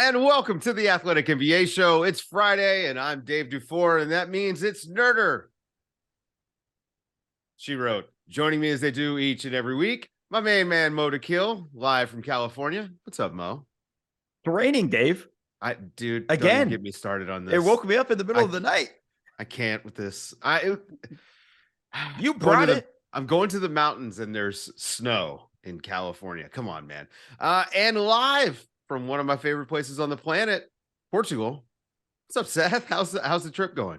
And welcome to the Athletic NBA Show. It's Friday, and I'm Dave Dufour, and that means it's Nerder. She wrote, joining me as they do each and every week, my main man, Mo to Kill, live from California. What's up, Mo? It's raining, Dave. Dude, again, don't even get me started on this. It woke me up in the middle of the night. I can't with this. You brought it. I'm going to the mountains, and there's snow in California. Come on, man. And live from one of my favorite places on the planet, Portugal. What's up, Seth? How's the trip going?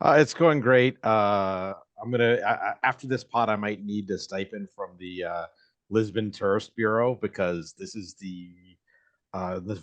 It's going great. I'm gonna after this pod, I might need a stipend from the Lisbon Tourist Bureau because this is the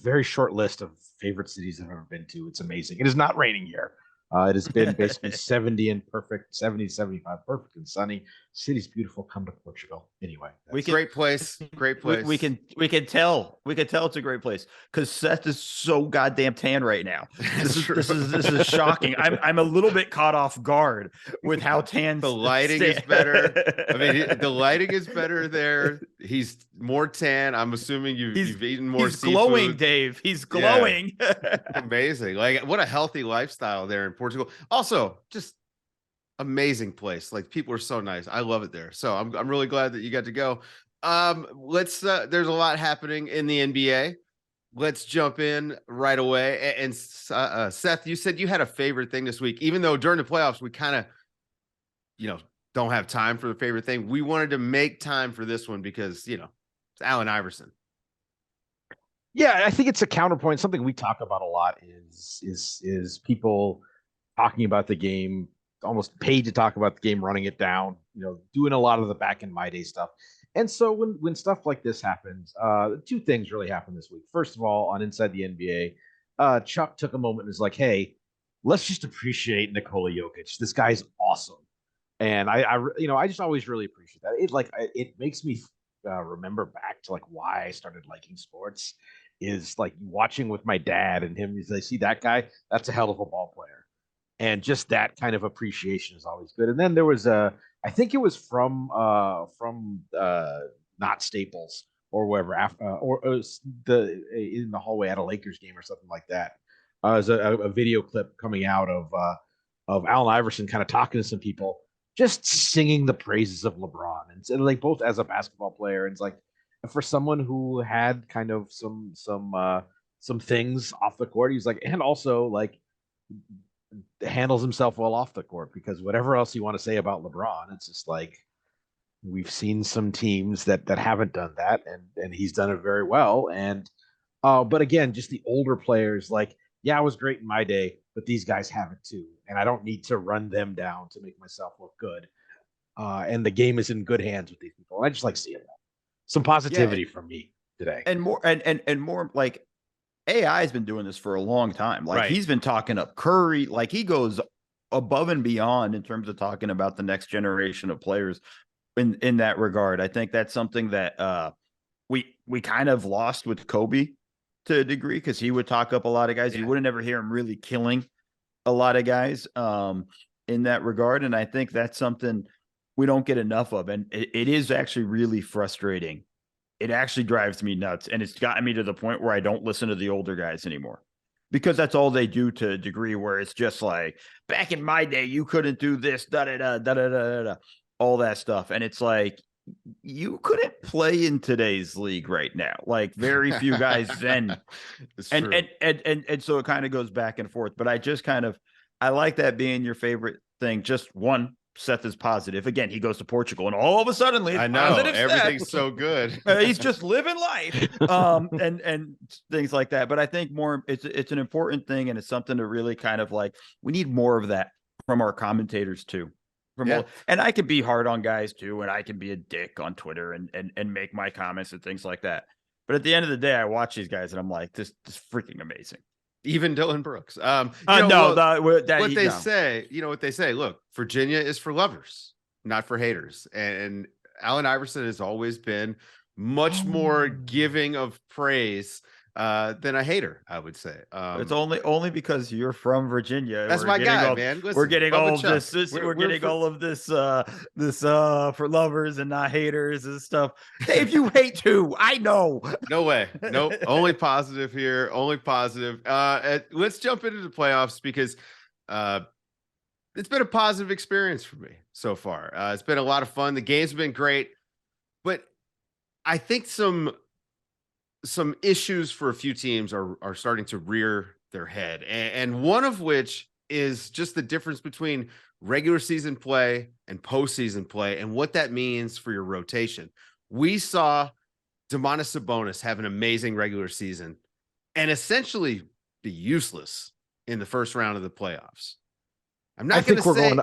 very short list of favorite cities I've ever been to. It's amazing. It is not raining here. It has been basically 70 and perfect, 70 to 75, perfect and sunny. City's beautiful. Come to Portugal. Anyway, great place. Great place. We can tell it's a great place because Seth is so goddamn tan right now. This is shocking. I'm a little bit caught off guard with how tan. The lighting is better. I mean, the lighting is better there. He's more tan. I'm assuming you've eaten more. He's glowing, Dave. He's glowing. Yeah. Amazing. Like, what a healthy lifestyle there in Portugal. Also, just amazing place. Like, people are so nice. I love it there. So I'm really glad that you got to go. There's a lot happening in the NBA. Let's jump in right away. And Seth, you said you had a favorite thing this week, even though during the playoffs we kind of, don't have time for the favorite thing. We wanted to make time for this one because, it's Allen Iverson. Yeah, I think it's a counterpoint. Something we talk about a lot is people talking about the game, almost paid to talk about the game, running it down, doing a lot of the back in my day stuff. And so when stuff like this happens, two things really happened this week. First of all, on Inside the NBA, Chuck took a moment and was like, hey, let's just appreciate Nikola Jokic. This guy's awesome. And I just always really appreciate that. It makes me remember back to why I started liking sports is watching with my dad and him. I see that guy, that's a hell of a ball player. And just that kind of appreciation is always good. And then there was I think it was from not Staples or wherever, or it was in the hallway at a Lakers game or something like that. There's a video clip coming out of Allen Iverson kind of talking to some people, just singing the praises of LeBron, and both as a basketball player, and it's for someone who had kind of some things off the court, he's and also handles himself well off the court, because whatever else you want to say about LeBron, it's just we've seen some teams that haven't done that, and he's done it very well. And but again, just the older players, yeah, it was great in my day, but these guys have it too, and I don't need to run them down to make myself look good. And the game is in good hands with these people. And I just like seeing that. Some positivity from me today. And more AI has been doing this for a long time. He's been talking up Curry. He goes above and beyond in terms of talking about the next generation of players in that regard. I think that's something that we kind of lost with Kobe to a degree, because he would talk up a lot of guys. Yeah. You wouldn't ever hear him really killing a lot of guys in that regard. And I think that's something we don't get enough of. And it is actually really frustrating. It actually drives me nuts. And it's gotten me to the point where I don't listen to the older guys anymore, because that's all they do to a degree where it's just back in my day, you couldn't do this, da-da-da, all that stuff. And it's you couldn't play in today's league right now. Very few guys then. And so it kind of goes back and forth. But I like that being your favorite thing. Just one, Seth is positive. Again, he goes to Portugal, and all of a sudden, I know everything's so good. He's just living life, and things like that. But I think it's an important thing, and it's something to really kind of we need more of that from our commentators too. And I can be hard on guys too, and I can be a dick on Twitter and make my comments and things like that. But at the end of the day, I watch these guys and I'm like, this is freaking amazing. Even Dylan Brooks. What they say, look, Virginia is for lovers, not for haters. And Allen Iverson has always been much more giving of praise than a hater, I would say. It's only because you're from Virginia. That's my guy, man. Listen, we're getting Bubba all of Chuck. this. We're We're getting for, all of this for lovers and not haters and stuff. Dave, you hate too. I know. No way. Nope. Only positive here. Only positive. Let's jump into the playoffs because it's been a positive experience for me so far. It's been a lot of fun. The games have been great, but I think some issues for a few teams are starting to rear their head, and one of which is just the difference between regular season play and postseason play, and what that means for your rotation. We saw Domantas Sabonis have an amazing regular season and essentially be useless in the first round of the playoffs. I'm not going to say.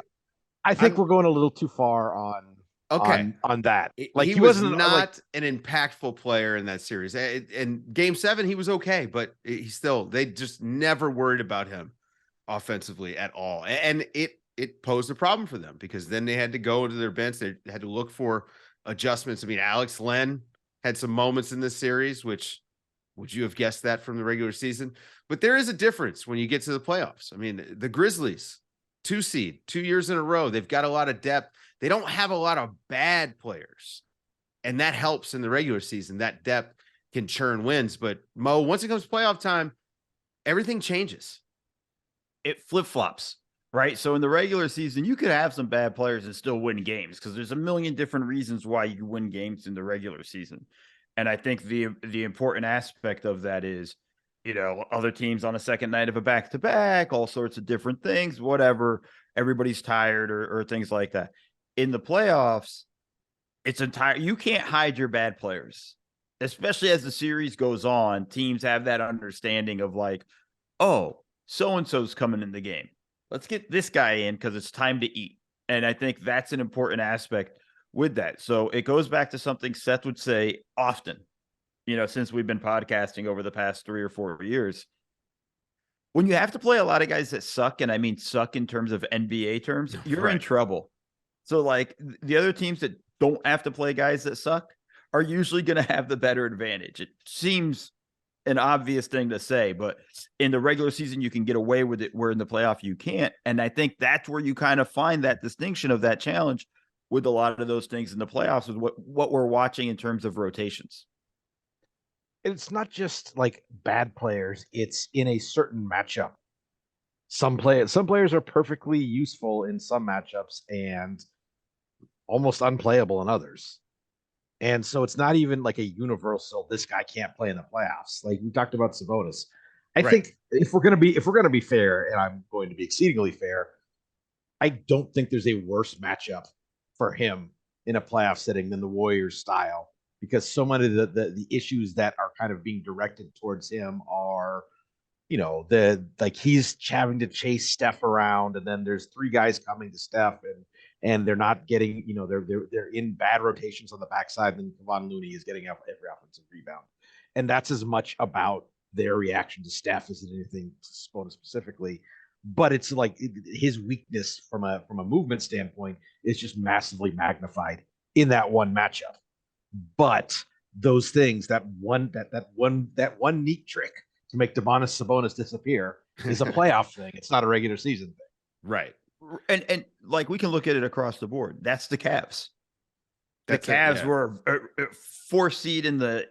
I think we're going a little too far on that. Like he wasn't not an impactful player in that series. In Game 7, he was okay, but they just never worried about him offensively at all, and it posed a problem for them because then they had to go to their bench. They had to look for adjustments. I mean, Alex Len had some moments in this series, which would you have guessed that from the regular season? But there is a difference when you get to the playoffs. I mean, the Grizzlies, 2 seed, 2 years in a row. They've got a lot of depth. They don't have a lot of bad players, and that helps in the regular season. That depth can churn wins. But Mo, once it comes to playoff time, everything changes. It flip-flops, right? So in the regular season, you could have some bad players and still win games because there's a million different reasons why you win games in the regular season. And I think the important aspect of that is, other teams on a second night of a back-to-back, all sorts of different things, whatever. Everybody's tired or things like that. In the playoffs, you can't hide your bad players, especially as the series goes on. Teams have that understanding of like, oh, so-and-so's coming in the game. Let's get this guy in because it's time to eat. And I think that's an important aspect with that. So it goes back to something Seth would say often, since we've been podcasting over the past 3 or 4 years. When you have to play a lot of guys that suck, and I mean suck in terms of NBA terms, you're in trouble. So like the other teams that don't have to play guys that suck are usually going to have the better advantage. It seems an obvious thing to say, but in the regular season, you can get away with it where in the playoff you can't. And I think that's where you kind of find that distinction of that challenge with a lot of those things in the playoffs with what we're watching in terms of rotations. It's not just like bad players. It's in a certain matchup. Some players are perfectly useful in some matchups and almost unplayable in others. And so it's not even like a universal, this guy can't play in the playoffs. Like we talked about Sabonis. I think if we're going to be fair, and I'm going to be exceedingly fair, I don't think there's a worse matchup for him in a playoff setting than the Warriors style, because so many of the issues that are kind of being directed towards him are, he's having to chase Steph around, and then there's 3 guys coming to Steph, and they're not getting, they're in bad rotations on the backside, and Kevon Looney is getting every offensive rebound. And that's as much about their reaction to Steph as anything to Sabonis specifically. But it's like his weakness from a movement standpoint is just massively magnified in that one matchup. But those things, that one neat trick to make Domantas Sabonis disappear is a playoff thing. It's not a regular season thing. Right. And like we can look at it across the board. That's the Cavs. The Cavs were a 4 seed in the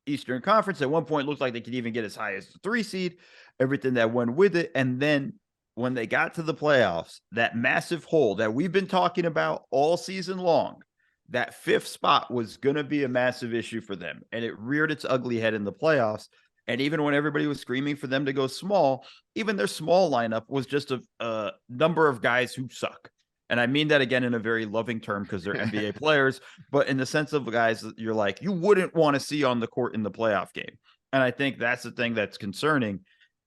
Eastern Conference. At one point, looked like they could even get as high as the 3 seed, everything that went with it. And then when they got to the playoffs, that massive hole that we've been talking about all season long, that 5th spot was going to be a massive issue for them. And it reared its ugly head in the playoffs. And even when everybody was screaming for them to go small, even their small lineup was just a number of guys who suck. And I mean that again in a very loving term because they're NBA players, but in the sense of guys that you're like, you wouldn't want to see on the court in the playoff game. And I think that's the thing that's concerning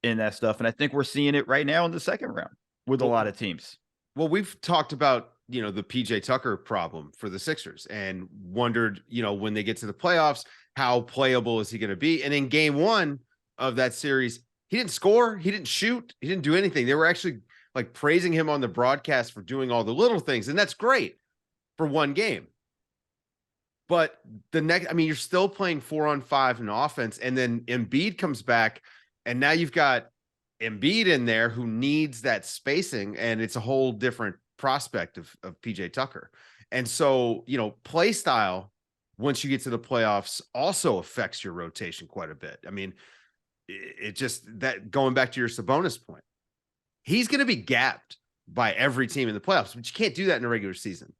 in that stuff. And I think we're seeing it right now in the second round with a lot of teams. Well, we've talked about, the PJ Tucker problem for the Sixers and wondered, when they get to the playoffs, how playable is he going to be? And in game 1 of that series, he didn't score. He didn't shoot. He didn't do anything. They were actually like praising him on the broadcast for doing all the little things. And that's great for one game. But the next, I mean, you're still playing 4-on-5 in offense, and then Embiid comes back, and now you've got Embiid in there who needs that spacing, and it's a whole different prospect of PJ Tucker. And so, play style, once you get to the playoffs, also affects your rotation quite a bit. I mean, it just, that going back to your Sabonis point, he's going to be gapped by every team in the playoffs, but you can't do that in a regular season.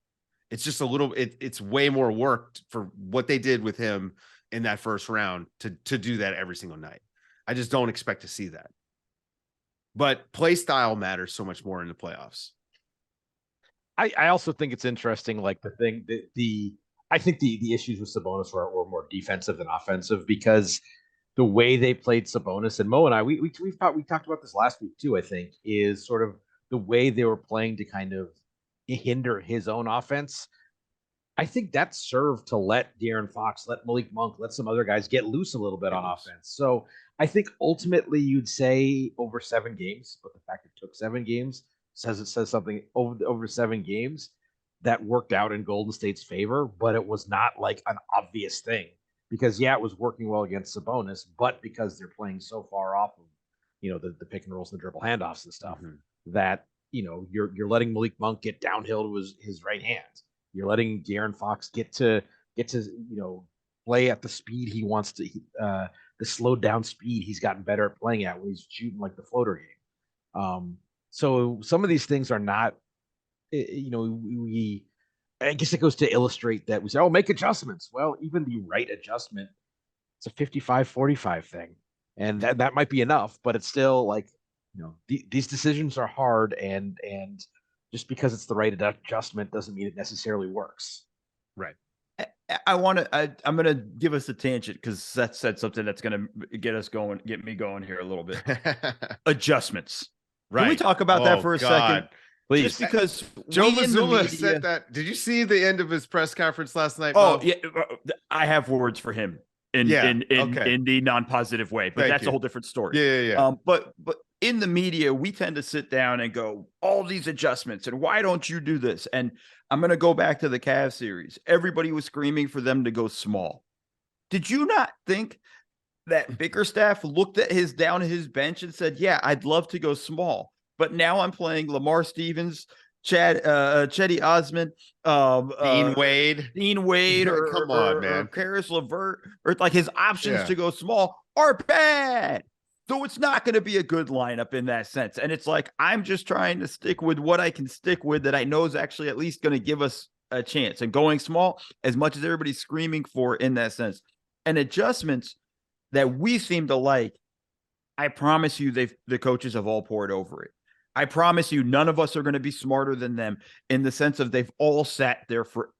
It's just it's way more work for what they did with him in that first round to do that every single night. I just don't expect to see that. But play style matters so much more in the playoffs. I also think it's interesting, like I think the issues with Sabonis were more defensive than offensive, because the way they played Sabonis, and Mo and I, we talked about this last week too, I think, is sort of the way they were playing to kind of hinder his own offense. I think that served to let De'Aaron Fox, let Malik Monk, let some other guys get loose a little bit on offense. So I think ultimately you'd say over 7 games, but the fact it took 7 games says something. Over 7 games that worked out in Golden State's favor, but it was not like an obvious thing, because it was working well against Sabonis, but because they're playing so far off of the pick and rolls and the dribble handoffs and stuff, that you're letting Malik Monk get downhill to his right hand. You're letting De'Aaron Fox get to play at the speed he wants to, the slowed down speed he's gotten better at playing at when he's shooting like the floater game. So some of these things are not, I guess it goes to illustrate that we say, oh, make adjustments. Well, even the right adjustment, it's a 55-45 thing. And that might be enough, but it's still like, these decisions are hard, and just because it's the right adjustment doesn't mean it necessarily works. Right. I'm going to give us a tangent, because Seth said something that's going to get me going here a little bit. Adjustments. Right. Can we talk about that for a second? Please. Just because Joe Mazzulla said that. Did you see the end of his press conference last night? Oh, yeah. I have words for him in the non-positive way, but that's a whole different story. Yeah. But in the media, we tend to sit down and go, all these adjustments, and why don't you do this? And I'm going to go back to the Cavs series. Everybody was screaming for them to go small. Did you not think that Bickerstaff looked at his bench and said, yeah, I'd love to go small, but now I'm playing Lamar Stevens, Chetty Osman, Dean Wade, or come on, man, or Karis LeVert, or like his options to go small are bad. So it's not going to be a good lineup in that sense. And it's like, I'm just trying to stick with what I can stick with that I know is actually at least going to give us a chance. And going small, as much as everybody's screaming for in that sense, and adjustments that we seem to like, I promise you, the coaches have all poured over it. I promise you, none of us are going to be smarter than them, in the sense of they've all sat there for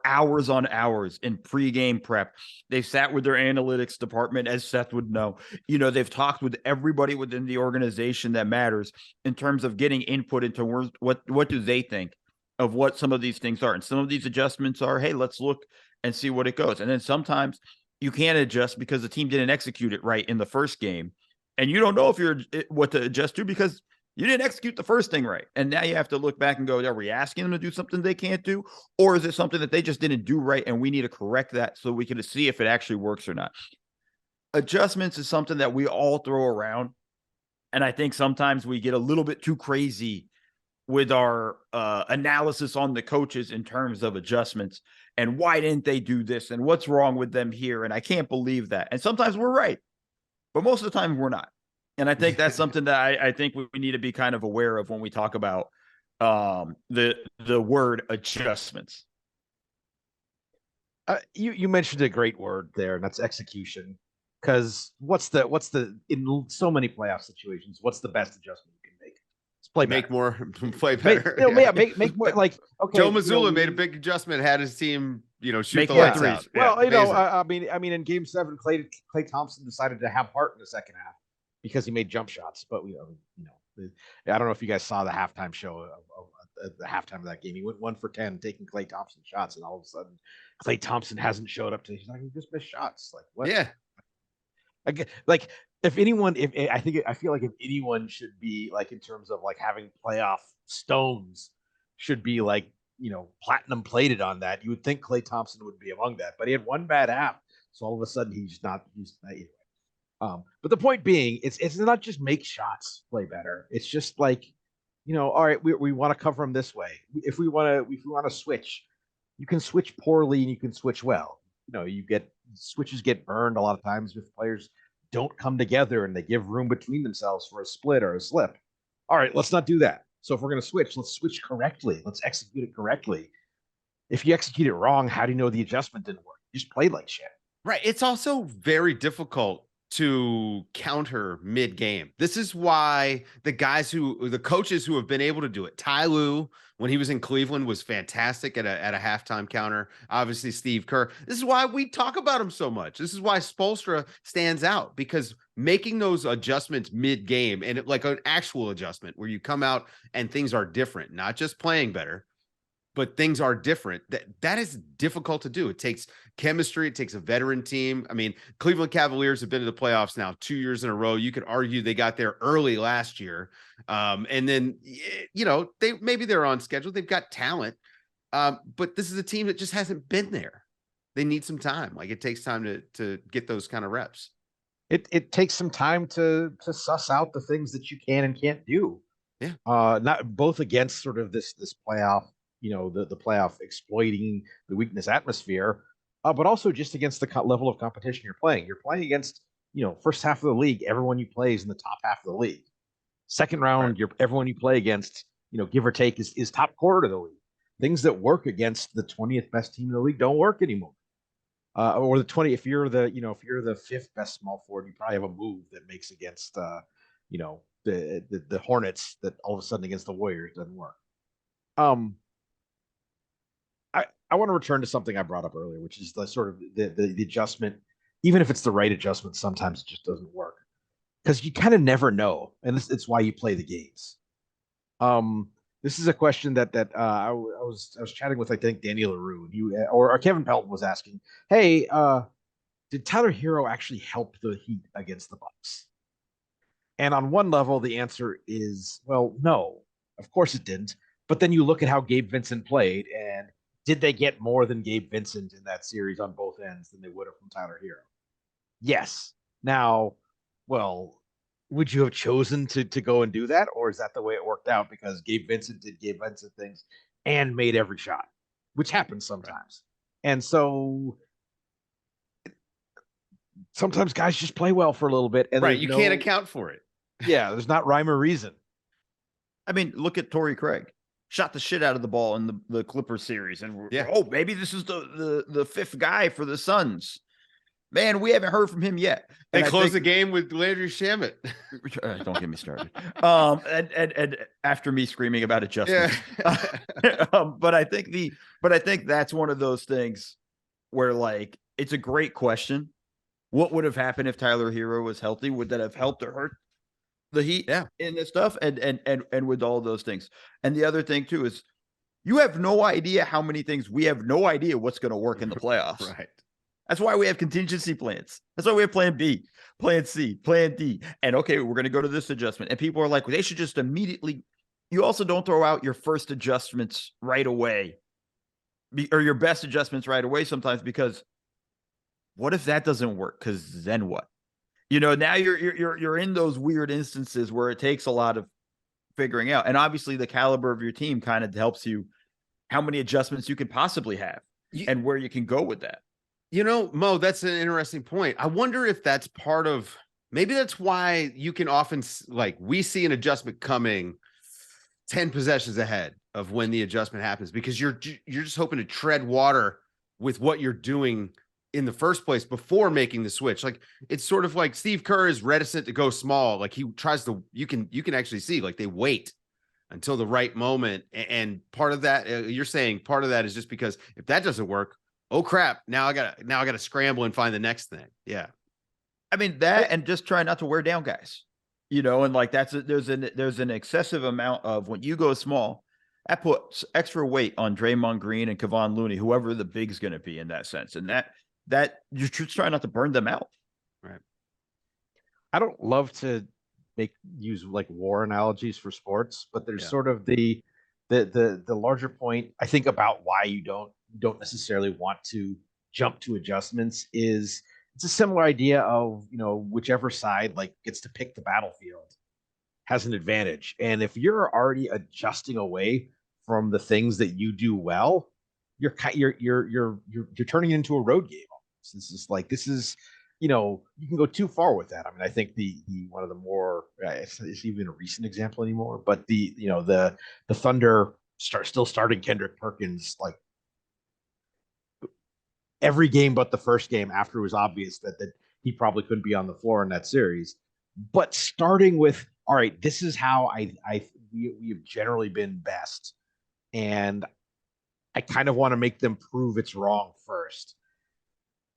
hours on hours in pregame prep. They've sat with their analytics department, as Seth would know. They've talked with everybody within the organization that matters in terms of getting input into what do they think of what some of these things are. And some of these adjustments are, hey, let's look and see what it goes. And then sometimes you can't adjust because the team didn't execute it right in the first game. And you don't know if you're what to adjust to, because you didn't execute the first thing right. And now you have to look back and go, are we asking them to do something they can't do? Or is it something that they just didn't do right, and we need to correct that so we can see if it actually works or not? Adjustments is something that we all throw around. And I think sometimes we get a little bit too crazy with our analysis on the coaches in terms of adjustments, and why didn't they do this, and what's wrong with them here. And I can't believe that. And sometimes we're right, but most of the time we're not. And I think that's something that I think we need to be kind of aware of when we talk about the word adjustments. You mentioned a great word there, and that's execution. Because what's the in so many playoff situations, what's the best adjustment you can make? It's play make better. more, play better. Make more. Like, okay, Joe Mazzulla made a big adjustment, had his team, shoot make the lights threes. out. Well, I mean, in Game 7, Klay Thompson decided to have heart in the second half because he made jump shots. But I don't know if you guys saw the halftime show of the halftime of that game. He went 1 for 10 taking Klay Thompson shots, and all of a sudden, Klay Thompson hasn't showed up. He's like, he just missed shots. Like, what? Yeah. Like, I feel like if anyone should be like, in terms of like having playoff stones, should be like platinum plated on that. You would think Klay Thompson would be among that, but he had one bad half, so all of a sudden he's not. Anyway. But the point being, it's not just make shots play better. It's just like, all right, we want to cover them this way. If we want to switch, you can switch poorly and you can switch well. Switches get burned a lot of times if players don't come together and they give room between themselves for a split or a slip. All right, let's not do that. So if we're going to switch, let's switch correctly. Let's execute it correctly. If you execute it wrong, how do you know the adjustment didn't work? You just played like shit. Right. It's also very difficult to counter mid-game. This is why the coaches who have been able to do it, Ty Lue, when he was in Cleveland, was fantastic at a halftime counter. Obviously, Steve Kerr. This is why we talk about him so much. This is why Spoelstra stands out, because making those adjustments mid-game, and like an actual adjustment where you come out and things are different, not just playing better, but things are different. That is difficult to do. It takes chemistry. It takes a veteran team. I mean, Cleveland Cavaliers have been to the playoffs now 2 years in a row. You could argue they got there early last year. And then, maybe they're on schedule. They've got talent. But this is a team that just hasn't been there. They need some time. Like, it takes time to get those kind of reps. It takes some time to suss out the things that you can and can't do. Yeah. Not both against sort of this playoff, the playoff exploiting the weakness atmosphere, but also just against the level of competition you're playing. You're playing against, first half of the league, everyone you play is in the top half of the league. Second round, Right. Everyone you play against, give or take, is top quarter of the league. Things that work against the 20th best team in the league don't work anymore. Or the 20, if you're the fifth best small forward, you probably have a move that makes against, the Hornets that all of a sudden against the Warriors doesn't work. I want to return to something I brought up earlier, which is the sort of the adjustment. Even if it's the right adjustment, sometimes it just doesn't work because you kind of never know, and it's why you play the games. This is a question that I was chatting with, I think, Danny LaRue, and or Kevin Pelton was asking, "Hey, did Tyler Hero actually help the Heat against the Bucks?" And on one level, the answer is, well, no, of course it didn't. But then you look at how Gabe Vincent played, and did they get more than Gabe Vincent in that series on both ends than they would have from Tyler Hero? Yes. Now, well, would you have chosen to go and do that? Or is that the way it worked out because Gabe Vincent did Gabe Vincent things and made every shot, which happens sometimes. Right. And so sometimes guys just play well for a little bit. And right. You can't account for it. Yeah. There's not rhyme or reason. I mean, look at Torrey Craig. Shot the shit out of the ball in the Clippers series. And maybe this is the fifth guy for the Suns. Man, we haven't heard from him yet. They closed the game with Landry Shamet. Don't get me started. And after me screaming about adjustments. Yeah. But I think that's one of those things where, like, it's a great question. What would have happened if Tyler Hero was healthy? Would that have helped or hurt the Heat in this stuff? And with all those things. And the other thing too is you have no idea how many things we have no idea what's going to work in the playoffs. Right. That's why we have contingency plans. That's why we have plan B, plan C, plan D. And okay, we're going to go to this adjustment. And people are like, well, they should just immediately. You also don't throw out your first adjustments right away or your best adjustments right away sometimes, because what if that doesn't work? Because then what? Now you're in those weird instances where it takes a lot of figuring out. And obviously the caliber of your team kind of helps you how many adjustments you could possibly have and where you can go with that. Mo, that's an interesting point. I wonder if that's part of, maybe that's why you can often, like, we see an adjustment coming 10 possessions ahead of when the adjustment happens, because you're just hoping to tread water with what you're doing in the first place before making the switch. Like, it's sort of like Steve Kerr is reticent to go small. Like, he tries to, you can actually see, like, they wait until the right moment. And part of that, you're saying part of that is just because if that doesn't work, oh crap, now I gotta scramble and find the next thing. Yeah. I mean that, and just try not to wear down guys, and like there's an excessive amount of, when you go small, that puts extra weight on Draymond Green and Kevon Looney, whoever the big's going to be in that sense. And that you're just trying not to burn them out. Right. I don't love to use like war analogies for sports, but there's sort of the the larger point I think about why you don't necessarily want to jump to adjustments is it's a similar idea of, whichever side like gets to pick the battlefield has an advantage. And if you're already adjusting away from the things that you do well, you're turning it into a road game. This is you can go too far with that. I mean, I think the one of the more it's even a recent example anymore, but the Thunder still starting Kendrick Perkins like every game but the first game after it was obvious that he probably couldn't be on the floor in that series. But starting with, all right, this is how we have generally been best, and I kind of want to make them prove it's wrong first.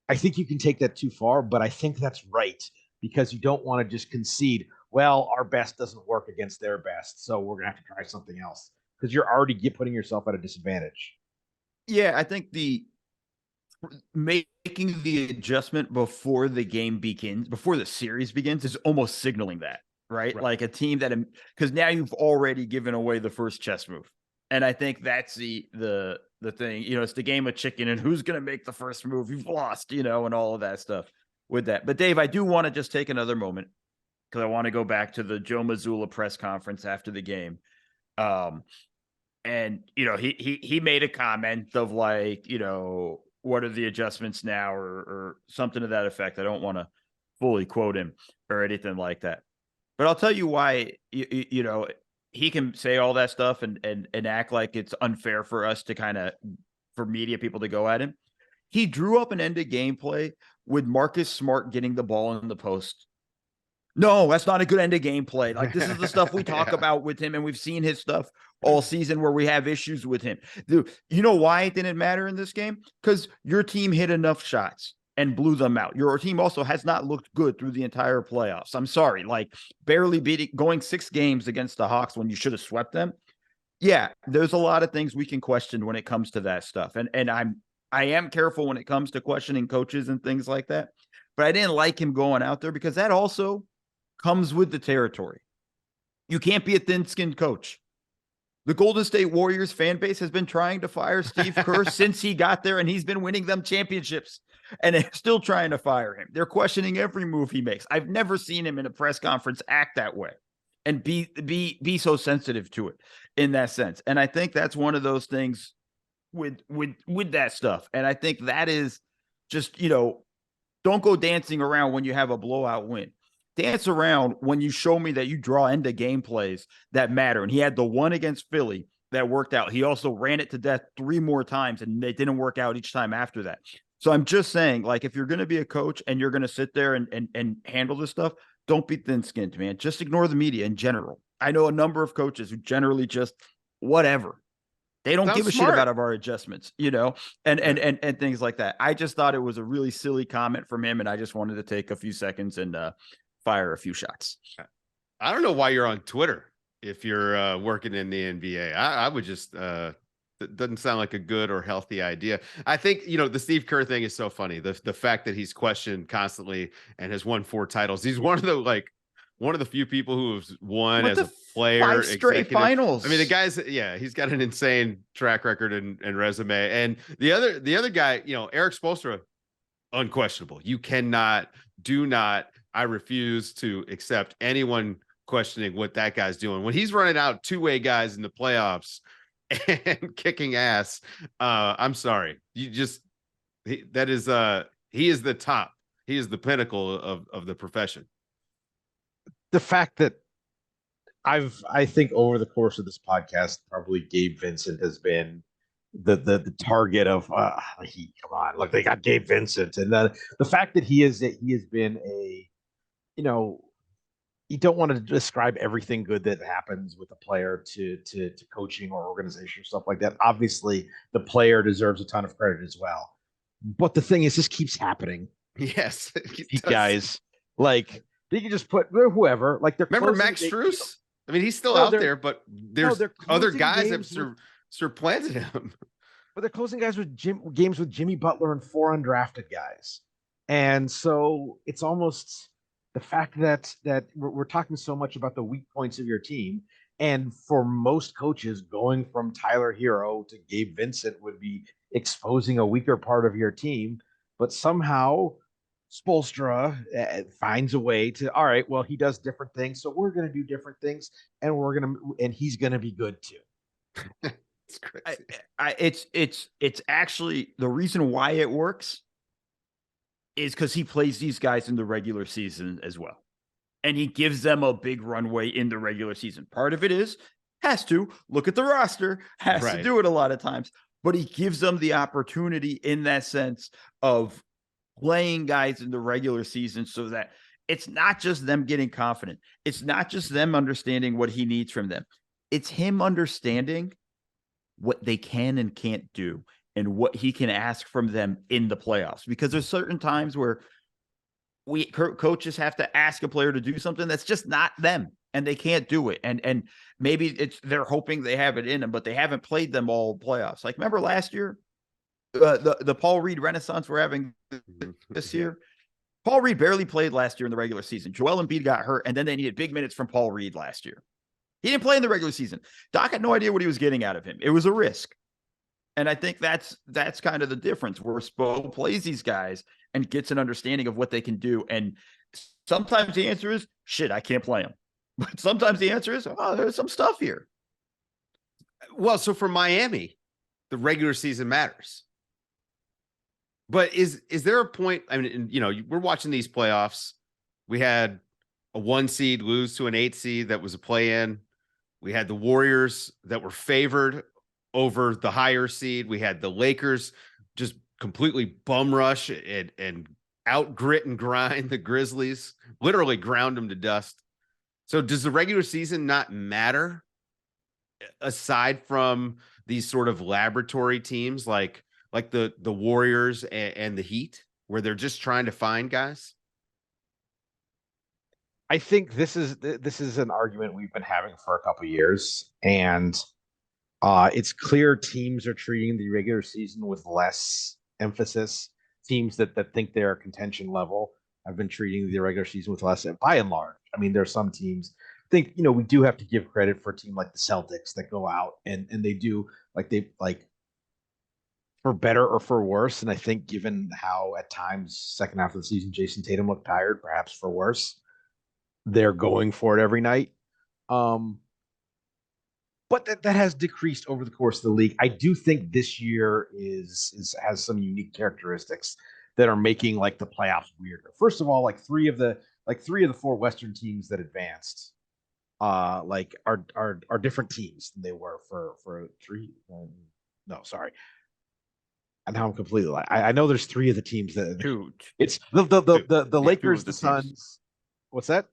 I think you can take that too far, but I think that's right because you don't want to just concede, well, our best doesn't work against their best, so we're going to have to try something else because you're already putting yourself at a disadvantage. Yeah, I think making the adjustment before the game begins, before the series begins, is almost signaling that, right? Like a team that, because now you've already given away the first chess move. And I think that's the thing, it's the game of chicken and who's going to make the first move. You've lost, and all of that stuff with that. But Dave, I do want to just take another moment because I want to go back to the Joe Mazzulla press conference after the game. And, he made a comment of like, what are the adjustments now or something to that effect. I don't want to fully quote him or anything like that. But I'll tell you why, he can say all that stuff and act like it's unfair for us to for media people to go at him. He drew up an end of gameplay with Marcus Smart getting the ball in the post. No, that's not a good end of gameplay. Like, this is the stuff we talk about with him, and we've seen his stuff all season where we have issues with him. Dude, you know why it didn't matter in this game? Because your team hit enough shots and blew them out. Your team also has not looked good through the entire playoffs. I'm sorry, like barely going 6 games against the Hawks when you should have swept them. Yeah, there's a lot of things we can question when it comes to that stuff. And I am careful when it comes to questioning coaches and things like that. But I didn't like him going out there because that also comes with the territory. You can't be a thin-skinned coach. The Golden State Warriors fan base has been trying to fire Steve Kerr since he got there, and he's been winning them championships, and they're still trying to fire him. They're questioning every move he makes. I've never seen him in a press conference act that way and be so sensitive to it in that sense. And I think that's one of those things with that stuff. And I think that is just, don't go dancing around when you have a blowout win. Dance around when you show me that you draw into game plays that matter. And he had the one against Philly that worked out. He also ran it to death 3 more times, and they didn't work out each time after that. So I'm just saying, like, if you're going to be a coach and you're going to sit there and handle this stuff, don't be thin-skinned, man. Just ignore the media in general. I know a number of coaches who generally just whatever. They don't give a shit about our adjustments, and things like that. I just thought it was a really silly comment from him, and I just wanted to take a few seconds and fire a few shots. I don't know why you're on Twitter if you're working in the NBA. I would just that doesn't sound like a good or healthy idea. I think the Steve Kerr thing is so funny. The fact that he's questioned constantly and has won 4 titles. He's one of the few people who has won as a player 5 straight finals. I mean, the guy's he's got an insane track record and resume. And the other guy, Erik Spoelstra, unquestionable. You I refuse to accept anyone questioning what that guy's doing. When he's running out 2-way guys in the playoffs and kicking ass, I'm sorry. He is the top. He is the pinnacle of the profession. The fact that I think over the course of this podcast, probably Gabe Vincent has been the target of come on, look, they got Gabe Vincent, and the fact that he has been a you don't want to describe everything good that happens with a player to coaching or organization or stuff like that. Obviously, the player deserves a ton of credit as well. But the thing is, this keeps happening. Yes, guys, like they can just put whoever. Like they're remember Max Strus. I mean, he's still out there, but there's other guys that supplanted him. But they're closing games with Jimmy Butler and 4 undrafted guys, and so it's almost the fact that we're talking so much about the weak points of your team, And for most coaches, going from Tyler Hero to Gabe Vincent would be exposing a weaker part of your team. But somehow Spoelstra finds a way to, all right, well, he does different things, so we're going to do different things, and he's going to be good too. It's crazy. It's actually the reason why it works is because he plays these guys in the regular season as well. And he gives them a big runway in the regular season. Part of it has to look at the roster, has to do it a lot of times, but he gives them the opportunity in that sense of playing guys in the regular season so that it's not just them getting confident. It's not just them understanding what he needs from them. It's him understanding what they can and can't do and what he can ask from them in the playoffs. Because there's certain times where coaches have to ask a player to do something that's just not them and they can't do it. And maybe they're hoping they have it in them, but they haven't played them all playoffs. Like, remember last year, the Paul Reed Renaissance we're having this year? Paul Reed barely played last year in the regular season. Joel Embiid got hurt, and then they needed big minutes from Paul Reed last year. He didn't play in the regular season. Doc had no idea what he was getting out of him. It was a risk. And I think that's kind of the difference where Spo plays these guys and gets an understanding of what they can do. And sometimes the answer is, shit, I can't play them. But sometimes the answer is, oh, there's some stuff here. Well, so for Miami, the regular season matters. But is there a point? I mean, we're watching these playoffs. We had a 1 seed lose to an 8 seed that was a play-in. We had the Warriors that were favored over the higher seed. We had the Lakers just completely bum rush and out grit and grind the Grizzlies, literally ground them to dust. So does the regular season not matter aside from these sort of laboratory teams like the Warriors and the Heat, where they're just trying to find guys? I think this is an argument we've been having for a couple of years, and it's clear teams are treating the regular season with less emphasis. Teams that think they're contention level have been treating the regular season with less, by and large. I mean, there are some teams. I think we do have to give credit for a team like the Celtics that go out and they do for better or for worse. And I think given how at times second half of the season Jason Tatum looked tired, perhaps for worse, they're going for it every night. But that has decreased over the course of the league. I do think this year has some unique characteristics that are making like the playoffs weirder. First of all, like three of the 4 Western teams that advanced, are different teams than they were for 3. No, sorry. And now I'm completely like I know there's 3 of the teams that it's the Lakers, the Suns. What's that?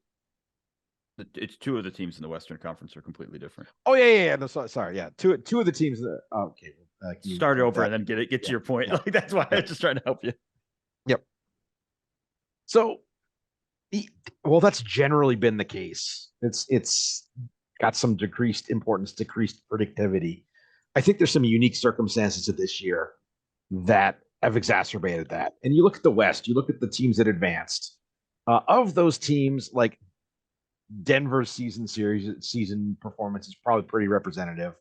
It's 2 of the teams in the Western Conference are completely different. Oh yeah. No, sorry. Yeah, two of the teams that. Okay, start over and then get to your point. Yeah. Like that's why I'm just trying to help you. Yep. So, that's generally been the case. It's got some decreased importance, decreased predictivity. I think there's some unique circumstances to this year that have exacerbated that. And you look at the West, you look at the teams that advanced. Of those teams, like Denver's season performance is probably pretty representative,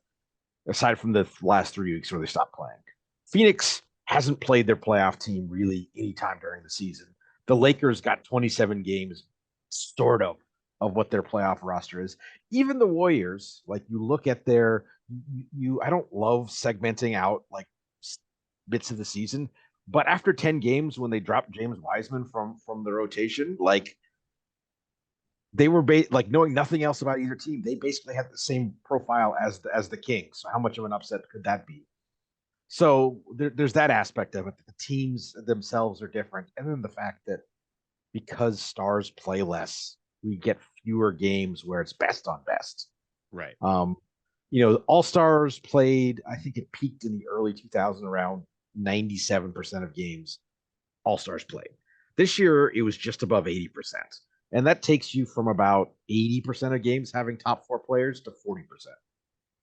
aside from the last 3 weeks where they stopped playing. Phoenix hasn't played their playoff team really anytime during the season. The Lakers got 27 games, sort of what their playoff roster is. Even the Warriors, like you look at their, I don't love segmenting out like bits of the season, but after 10 games when they dropped James Wiseman from the rotation, like they were knowing nothing else about either team, they basically had the same profile as the Kings. So how much of an upset could that be? So there's that aspect of it. The teams themselves are different, and then the fact that because stars play less, we get fewer games where it's best on best. Right. All stars played. I think it peaked in the early 2000s, around 97% of games all stars played. This year it was just above 80%. And that takes you from about 80% of games having top 4 players to 40%.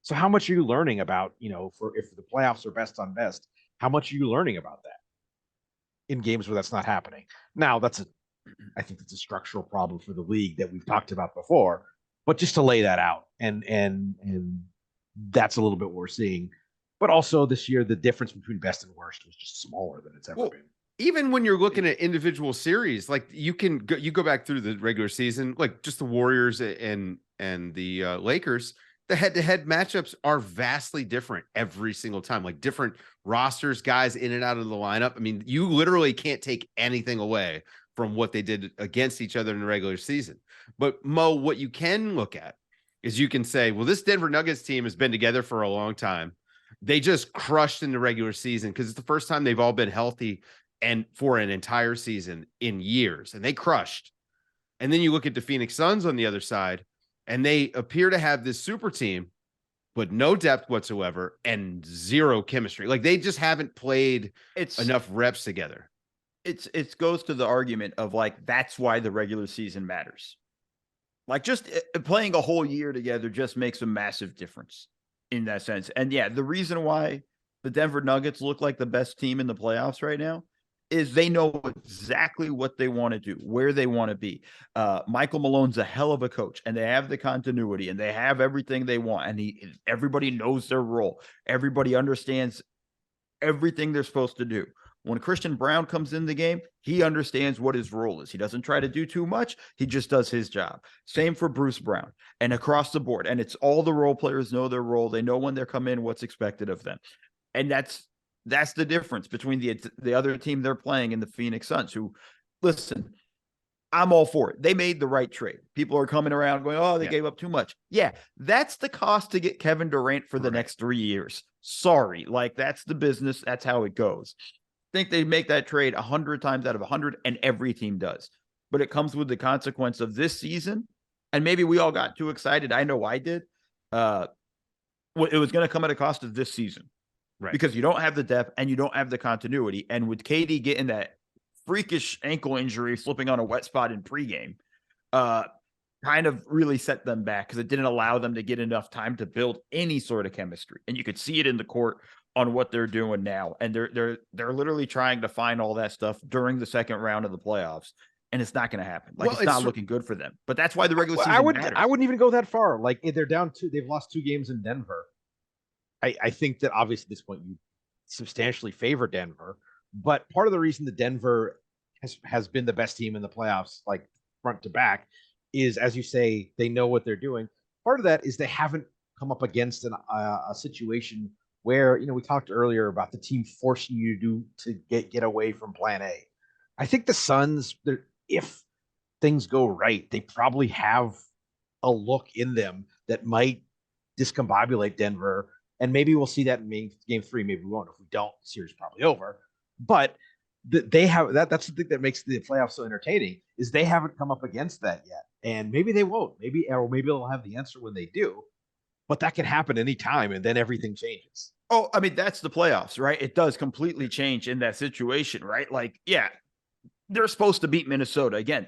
So how much are you learning about, if the playoffs are best on best, how much are you learning about that in games where that's not happening? Now, I think that's a structural problem for the league that we've talked about before. but just to lay that out, and that's a little bit what we're seeing. But also this year, the difference between best and worst was just smaller than it's ever been. Even when you're looking at individual series, like you go back through the regular season, like just the Warriors and the Lakers, the head-to-head matchups are vastly different every single time. Like different rosters, guys in and out of the lineup. I mean, you literally can't take anything away from what they did against each other in the regular season. But Mo, what you can look at is you can say, well, this Denver Nuggets team has been together for a long time. They just crushed in the regular season because it's the first time they've all been healthy and for an entire season in years, and they crushed. And then you look at the Phoenix Suns on the other side, and they appear to have this super team, but no depth whatsoever and zero chemistry. Like they just haven't played enough reps together. It goes to the argument of like, that's why the regular season matters. Like just playing a whole year together just makes a massive difference in that sense. And yeah, the reason why the Denver Nuggets look like the best team in the playoffs right now is they know exactly what they want to do, where they want to be. Michael Malone's a hell of a coach, and they have the continuity, and they have everything they want, and everybody knows their role. Everybody understands everything they're supposed to do. When Christian Brown comes in the game, he understands what his role is. He doesn't try to do too much. He just does his job. Same for Bruce Brown and across the board. And it's all the role players know their role. They know when they're coming in, what's expected of them. And that's the difference between the other team they're playing and the Phoenix Suns, who, listen, I'm all for it. They made the right trade. People are coming around going, oh, they gave up too much. Yeah, that's the cost to get Kevin Durant for the next 3 years. Sorry. Like, that's the business. That's how it goes. I think they make that trade 100 times out of 100, and every team does. But it comes with the consequence of this season, and maybe we all got too excited. I know I did. It was going to come at a cost of this season. Right. Because you don't have the depth and you don't have the continuity. And with KD getting that freakish ankle injury, slipping on a wet spot in pregame, kind of really set them back because it didn't allow them to get enough time to build any sort of chemistry. And you could see it in the court on what they're doing now. And they're literally trying to find all that stuff during the second round of the playoffs. And it's not going to happen. Like, it's not looking good for them. But that's why the regular season matters. I wouldn't even go that far. Like, if they're down two, they've lost 2 games in Denver. I think that obviously at this point you substantially favor Denver, but part of the reason that Denver has been the best team in the playoffs, like front to back, is, as you say, they know what they're doing. Part of that is they haven't come up against a situation where, we talked earlier about the team forcing you to get away from plan A. I think the Suns, if things go right, they probably have a look in them that might discombobulate Denver. And maybe we'll see that in game 3. Maybe we won't. If we don't, the series is probably over. But they have that's the thing that makes the playoffs so entertaining, is they haven't come up against that yet. And maybe they won't. Maybe they'll have the answer when they do. But that can happen anytime, and then everything changes. Oh, I mean, that's the playoffs, right? It does completely change in that situation, right? Like, yeah, they're supposed to beat Minnesota. Again,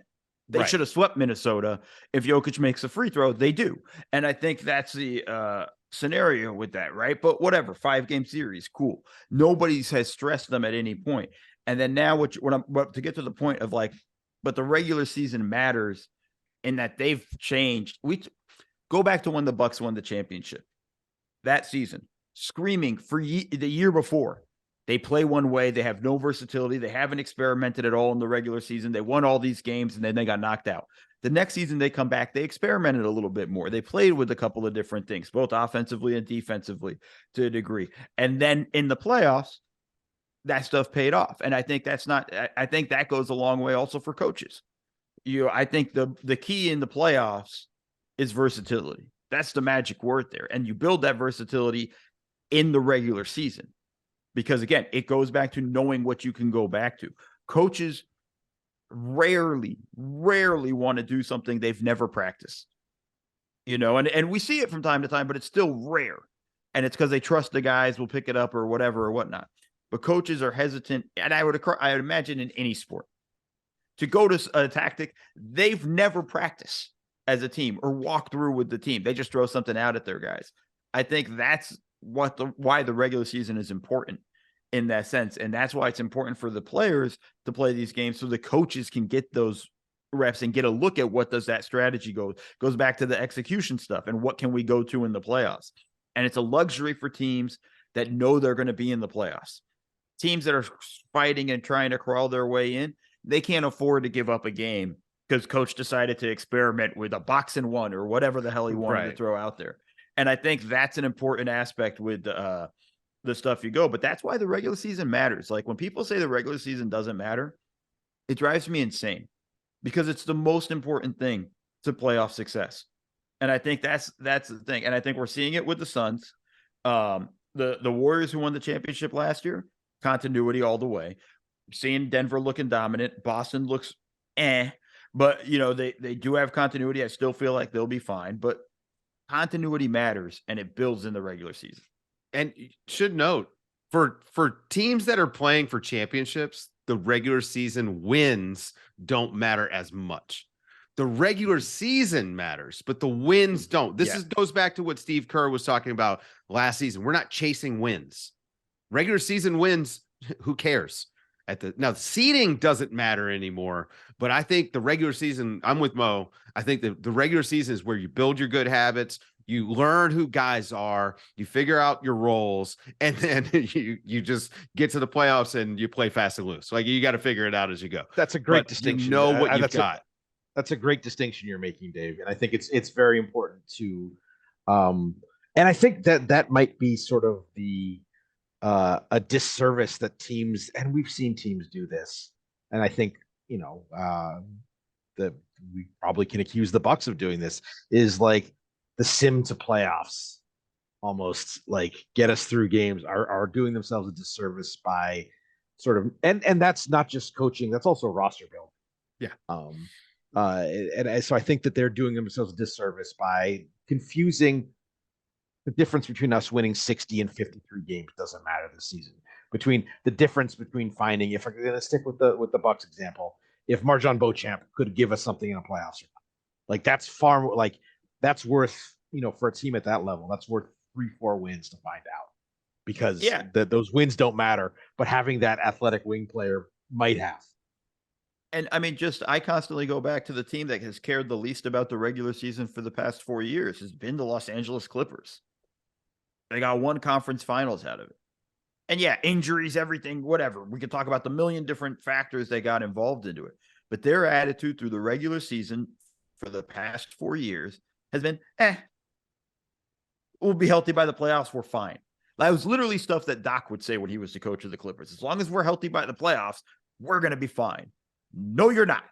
they should have swept Minnesota. If Jokic makes a free throw, they do. And I think that's the scenario with that, right? But whatever, 5-game series, cool. Nobody has stressed them at any point. And then now, to get to the point of like, but the regular season matters in that they've changed. We go back to when the Bucks won the championship that season, screaming for the year before. They play one way. They have no versatility. They haven't experimented at all in the regular season. They won all these games, and then they got knocked out. The next season they come back, they experimented a little bit more. They played with a couple of different things, both offensively and defensively to a degree. And then in the playoffs, that stuff paid off. And I think I think that goes a long way also for coaches. I think the key in the playoffs is versatility. That's the magic word there. And you build that versatility in the regular season. Because again, it goes back to knowing what you can go back to. Coaches rarely want to do something they've never practiced, and we see it from time to time, but it's still rare. And it's because they trust the guys will pick it up or whatever or whatnot. But coaches are hesitant, and I would imagine in any sport, to go to a tactic they've never practiced as a team or walk through with the team. They just throw something out at their guys. I think that's why the regular season is important in that sense. And that's why it's important for the players to play these games so the coaches can get those reps and get a look at what does that strategy goes back to the execution stuff and what can we go to in the playoffs. And it's a luxury for teams that know they're going to be in the playoffs. Teams that are fighting and trying to crawl their way in, they can't afford to give up a game because coach decided to experiment with a box and one or whatever the hell he wanted to throw out there. And I think that's an important aspect with the stuff you go. But that's why the regular season matters. Like when people say the regular season doesn't matter, it drives me insane because it's the most important thing to playoff success. And I think that's the thing. And I think we're seeing it with the Suns. The Warriors who won the championship last year, continuity all the way. Seeing Denver looking dominant. Boston looks but they do have continuity. I still feel like they'll be fine, but continuity matters and it builds in the regular season. And you should note for teams that are playing for championships, the regular season wins don't matter as much. The regular season matters, but the wins don't. This goes back to what Steve Kerr was talking about last season. We're not chasing wins. Regular season wins, who cares? Now the seeding doesn't matter anymore, but I think the regular season, I'm with Mo. I think the regular season is where you build your good habits, you learn who guys are, you figure out your roles, and then you just get to the playoffs and you play fast and loose. Like you got to figure it out as you go. That's a great distinction. You know what you've got. That's a great distinction you're making, Dave. And I think it's very important to, and I think that might be sort of a disservice that teams, and we've seen teams do this. And I think, we probably can accuse the Bucks of doing this, is like the sim to playoffs, almost like get us through games, are doing themselves a disservice by sort of, and that's not just coaching, that's also roster building. And so I think that they're doing themselves a disservice by confusing the difference between us winning 60 and 53 games. Doesn't matter this season. Between the difference between finding, if we're going to stick with the Bucks example, if Marjan Beauchamp could give us something in the playoffs, like that's far more, like that's worth, for a team at that level, that's worth 3-4 wins to find out, because those wins don't matter, but having that athletic wing player might have. And I mean, I constantly go back to the team that has cared the least about the regular season for the past 4 years has been the Los Angeles Clippers. They got one conference finals out of it. And injuries, everything, whatever. We could talk about the million different factors they got involved into it. But their attitude through the regular season for the past 4 years has been, we'll be healthy by the playoffs. We're fine. That was literally stuff that Doc would say when he was the coach of the Clippers. As long as we're healthy by the playoffs, we're going to be fine. No, you're not.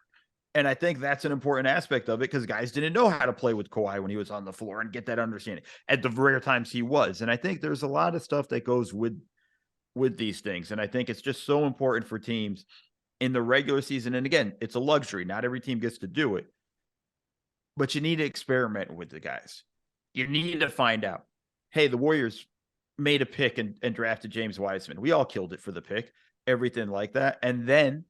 And I think that's an important aspect of it because guys didn't know how to play with Kawhi when he was on the floor and get that understanding at the rare times he was. And I think there's a lot of stuff that goes with these things. And I think it's just so important for teams in the regular season. And again, it's a luxury. Not every team gets to do it, but you need to experiment with the guys. You need to find out, hey, the Warriors made a pick and drafted James Wiseman. We all killed it for the pick, everything like that. And then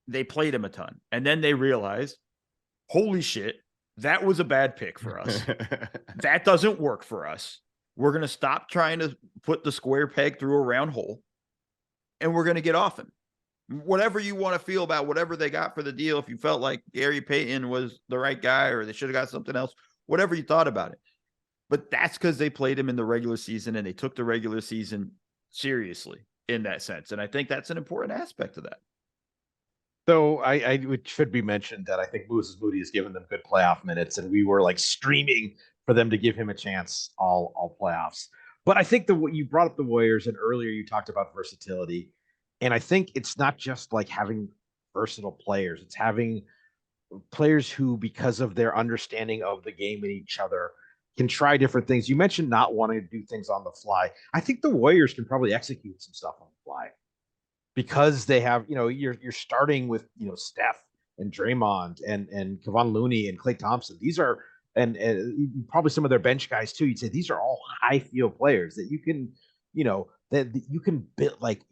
they played him a ton. And then they realized, holy shit, that was a bad pick for us. That doesn't work for us. We're going to stop trying to put the square peg through a round hole, and we're going to get off him. Whatever you want to feel about whatever they got for the deal, if you felt like Gary Payton was the right guy or they should have got something else, whatever you thought about it. But that's because they played him in the regular season and they took the regular season seriously in that sense. And I think that's an important aspect of that. So it should be mentioned that I think Moses Moody has given them good playoff minutes, and we were like streaming for them to give him a chance all playoffs. But I think what you brought up the Warriors, and earlier you talked about versatility, and I think it's not just like having versatile players; it's having players who, because of their understanding of the game and each other, can try different things. You mentioned not wanting to do things on the fly. I think the Warriors can probably execute some stuff on the fly, because they have, you're starting with, Steph and Draymond and Kevon Looney and Klay Thompson. These are, and probably some of their bench guys too. You'd say these are all high field players that you can, that you can build, like,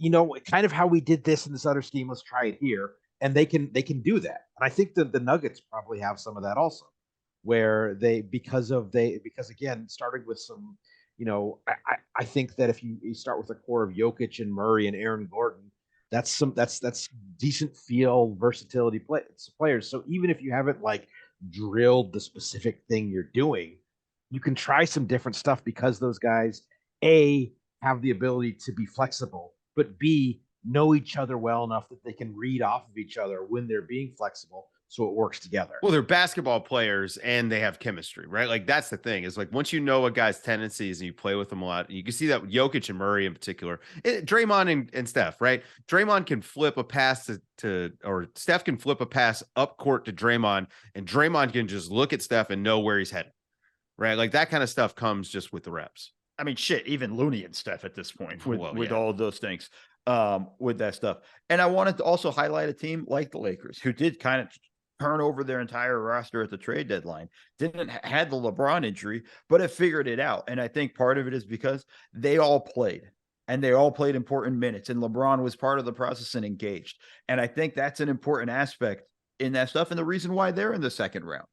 kind of how we did this in this other scheme. Let's try it here. And they can do that. And I think that the Nuggets probably have some of that also, where because again, starting with some, I think that if you start with a core of Jokic and Murray and Aaron Gordon, That's decent feel versatility players. So even if you haven't like drilled the specific thing you're doing, you can try some different stuff because those guys have the ability to be flexible, but B, know each other well enough that they can read off of each other when they're being flexible, so it works together. Well, they're basketball players and they have chemistry, right? Like that's the thing is like once you know a guy's tendencies and you play with them a lot, you can see that with Jokic and Murray in particular, Draymond and Steph, right? Draymond can flip a pass or Steph can flip a pass up court to Draymond, and Draymond can just look at Steph and know where he's headed, right? Like that kind of stuff comes just with the reps. I mean, shit, even Looney and Steph at this point with yeah. all of those things, with that stuff. And I wanted to also highlight a team like the Lakers who did kind of turn over their entire roster at the trade deadline. Didn't had the LeBron injury, but have figured it out. And I think part of it is because they all played and they all played important minutes, and LeBron was part of the process and engaged. And I think that's an important aspect in that stuff. And the reason why they're in the second round,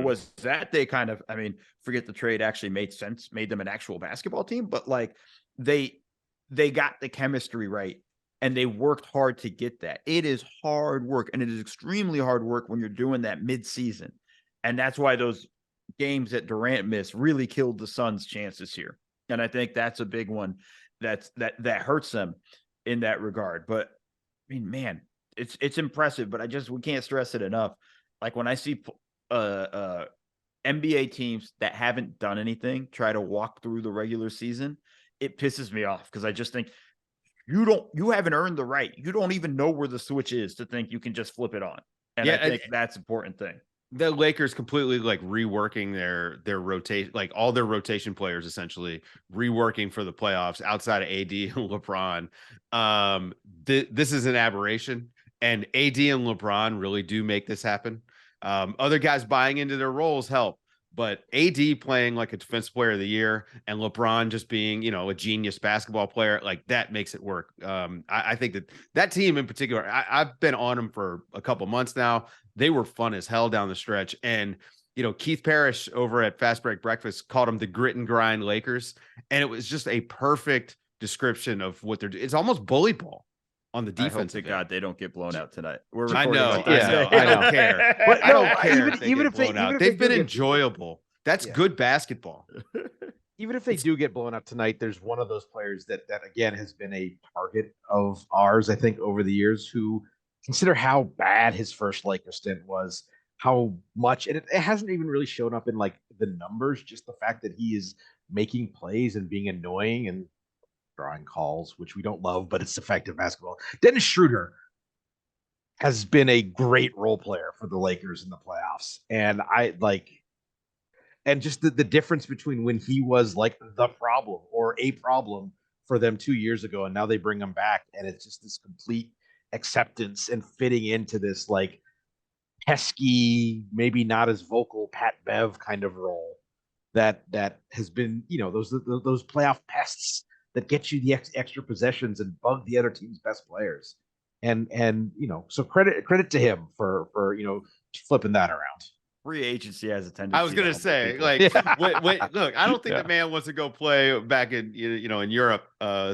was that they kind of, I mean, forget the trade actually made sense, made them an actual basketball team, but like they got the chemistry right and they worked hard to get that. It is hard work, and it is extremely hard work when you're doing that mid-season. And that's why those games that Durant missed really killed the Suns' chances here. And I think that's a big one that hurts them in that regard. But I mean, man, it's impressive, but we can't stress it enough. Like when I see NBA teams that haven't done anything try to walk through the regular season, it pisses me off because I just think you haven't earned the right. You don't even know where the switch is to think you can just flip it on. And I think that's an important thing. The Lakers completely like reworking their rotation, like all their rotation players essentially reworking for the playoffs outside of AD and LeBron. This is an aberration, and AD and LeBron really do make this happen. Other guys buying into their roles help, but AD playing like a defensive player of the year and LeBron just being, a genius basketball player, like that makes it work. I think that team in particular, I've been on them for a couple months now. They were fun as hell down the stretch. And, Keith Parrish over at Fast Break Breakfast called them the grit and grind Lakers. And it was just a perfect description of what they're doing. It's almost bully ball on the defense. I hope to God they don't get blown out tonight. I know. I don't care. But I don't care. Even if they've been enjoyable. That's good basketball. Even if they do get blown out tonight, there's one of those players that again has been a target of ours, I think, over the years, who consider how bad his first Lakers stint was, how much, and it hasn't even really shown up in like the numbers, just the fact that he is making plays and being annoying and drawing calls, which we don't love, but it's effective basketball. Dennis Schroeder has been a great role player for the Lakers in the playoffs. And just the difference between when he was like the problem or a problem for them 2 years ago, and now they bring him back, and it's just this complete acceptance and fitting into this like pesky, maybe not as vocal Pat Bev kind of role that has been, those playoff pests that get you the extra possessions and bug the other team's best players. And so credit to him for flipping that around. Free agency has a tendency. I was gonna say, like, look, I don't think the man wants to go play back in in Europe.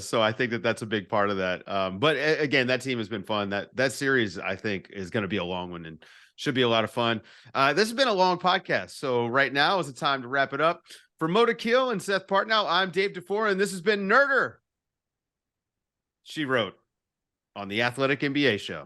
So I think that's a big part of that. But again, that team has been fun. That series, I think, is going to be a long one and should be a lot of fun. This has been a long podcast, so right now is the time to wrap it up. For Mo Kill and Seth Partnow, I'm Dave DeFore, and this has been Nerder. She wrote on the Athletic NBA Show.